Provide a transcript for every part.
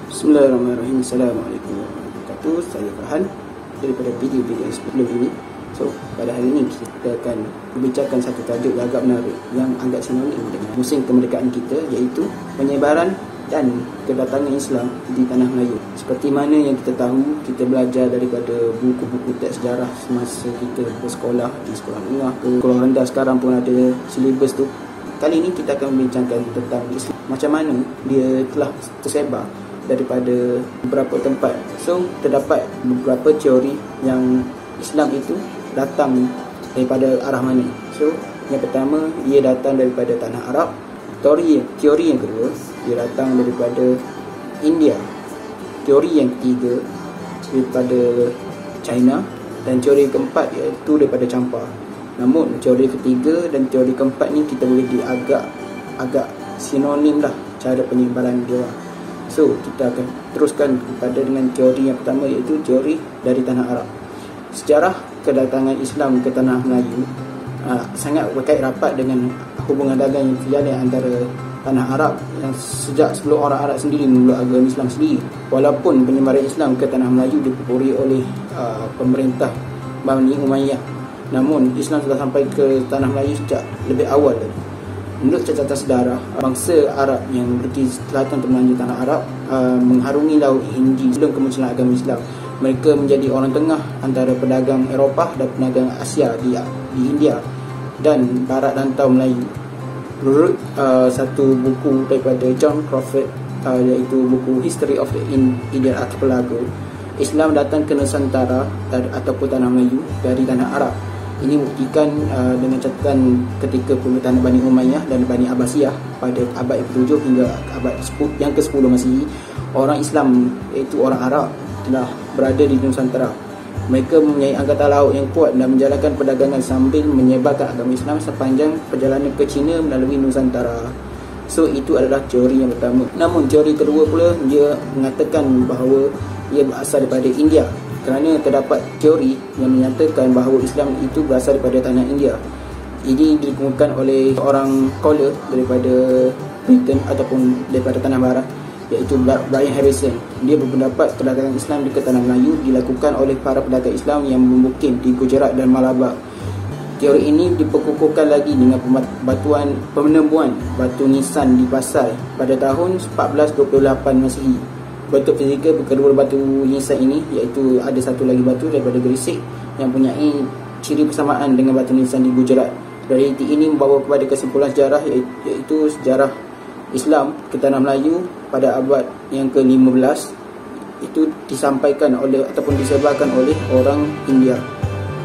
Bismillahirrahmanirrahim. Assalamualaikum warahmatullahi wabarakatuh. Saya Farhan daripada video-video sebelum ini. Pada hari ini kita akan berbincangkan satu tajuk yang agak menarik yang agak sinonim dengan musim kemerdekaan kita, iaitu penyebaran dan kedatangan Islam di tanah Melayu. Seperti mana yang kita tahu, kita belajar daripada buku-buku teks sejarah semasa kita bersekolah di sekolah menengah ke sekolah rendah, sekarang pun ada silibus tu. Kali ini kita akan membincangkan tentang Islam, macam mana dia telah tersebar daripada beberapa tempat. Terdapat beberapa teori yang Islam itu datang daripada arah mana. Yang pertama, dia datang daripada tanah Arab. Teori yang kedua, dia datang daripada India. Teori yang ketiga, daripada China. Dan teori keempat iaitu daripada Champa. Namun teori ketiga dan teori keempat ni kita boleh agak sinonim lah cara penyebaran dia. Kita akan teruskan kepada dengan teori yang pertama, iaitu teori dari tanah Arab. Sejarah kedatangan Islam ke tanah Melayu sangat berkait rapat dengan hubungan dagang yang terjalin antara tanah Arab yang sejak sebelum orang Arab sendiri memeluk agama Islam sendiri. Walaupun penyebaran Islam ke tanah Melayu dipupuri oleh pemerintah Bani Umayyah, namun Islam telah sampai ke tanah Melayu sejak lebih awal lagi. Menurut catatan sejarah, bangsa Arab yang berada selatan terbelanja tanah Arab mengharungi laut Hindi sebelum kemunculan agama Islam. Mereka menjadi orang tengah antara pedagang Eropah dan pedagang Asia di India dan barat rantau Melayu. Menurut satu buku daripada John Crawford, iaitu buku History of the Indian Archipelago, Islam datang ke Nusantara ataupun tanah Melayu dari tanah Arab. Ini buktikan dengan catatan ketika pemerintahan Bani Umayyah dan Bani Abbasiyah pada abad ke-7 hingga abad yang ke-10 Masihi, orang Islam iaitu orang Arab telah berada di Nusantara. Mereka mempunyai angkatan laut yang kuat dan menjalankan perdagangan sambil menyebarkan agama Islam sepanjang perjalanan ke China melalui Nusantara. Itu adalah teori yang pertama. Namun teori kedua pula, dia mengatakan bahawa ia berasal daripada India, kerana terdapat teori yang menyatakan bahawa Islam itu berasal daripada tanah India. Ini dikemukakan oleh seorang scholar daripada Britain ataupun daripada tanah barat, iaitu Brian Harrison. Dia berpendapat kedatangan Islam di tanah Melayu dilakukan oleh para pedagang Islam yang bermukim di Gujarat dan Malabar. Teori ini diperkukuhkan lagi dengan penemuan batu nisan di Pasai pada tahun 1428 Masihi. Bentuk fizikal kedua batu nisan ini, iaitu ada satu lagi batu daripada Gresik yang mempunyai ciri persamaan dengan batu nisan di Gujarat. Realiti ini membawa kepada kesimpulan sejarah, iaitu sejarah Islam ke tanah Melayu pada abad yang ke-15 itu disampaikan oleh ataupun disebarkan oleh orang India.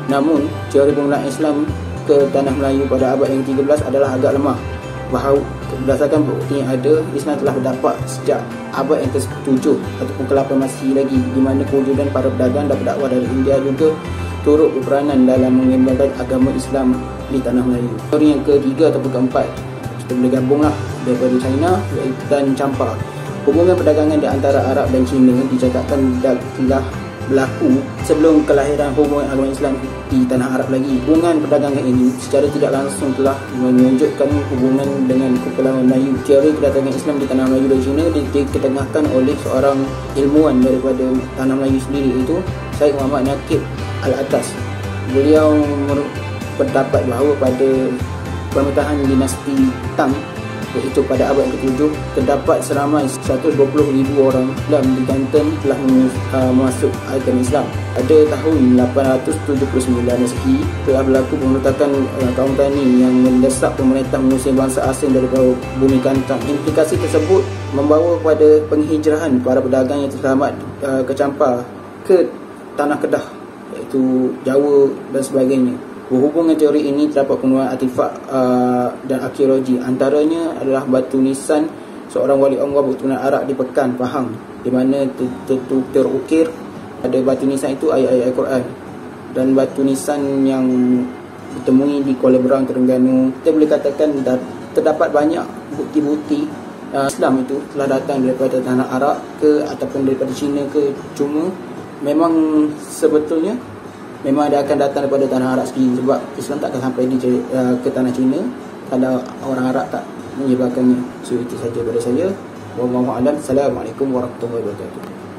Namun teori permulaan Islam ke tanah Melayu pada abad yang ke-13 adalah agak lemah. Berdasarkan bukti yang ada, Islam telah berdapat sejak abad yang ke-7 ataupun ke-8 Masihi lagi, di mana kewujudan para pedagang dan pendakwah dari India juga turut berperanan dalam menyebarkan agama Islam di tanah Melayu. Teori yang ketiga ataupun keempat, kita boleh gabunglah daripada China dan Champa. Hubungan perdagangan di antara Arab dan China dicatatkan telah berlaku sebelum kelahiran hubungan agama Islam di tanah Arab lagi. Hubungan perdagangan ini secara tidak langsung telah menunjukkan hubungan dengan kepulauan Melayu. Teori kedatangan Islam di tanah Melayu dari China diketengahkan oleh seorang ilmuwan daripada tanah Melayu sendiri, iaitu Syed Muhammad Naqib Al-Atas. Beliau berpendapat bahawa pada pemerintahan dinasti Tang, iaitu pada abad ke-7, terdapat seramai 120,000 orang Islam di Banten telah masuk agama Islam. Pada tahun 879 Masihi telah berlaku pemberontakan kaum Tani yang mendesak pemerintah mengusir bangsa asing dari bumi Kantang. Implikasi tersebut membawa kepada penghijrahan para pedagang yang terselamat ke Champa ke tanah Kedah, iaitu Jawa dan sebagainya. Berhubung dengan teori ini, terdapat penemuan artifak dan arkeologi. Antaranya adalah batu nisan seorang wali Allah berketurunan Arab di Pekan, Pahang, di mana terukir pada batu nisan itu ayat-ayat Al-Quran. Dan batu nisan yang ditemui di Kuala Berang, Terengganu, kita boleh katakan terdapat banyak bukti-bukti Islam itu telah datang daripada tanah Arab ke ataupun daripada China ke. Cuma memang sebetulnya memang dia akan datang daripada tanah Arab sendiri, sebab Islam tak akan sampai ke tanah China kalau orang Arab tak menyebarkannya. Itu saja daripada saya. Wallahu a'lam. Assalamualaikum warahmatullahi wabarakatuh.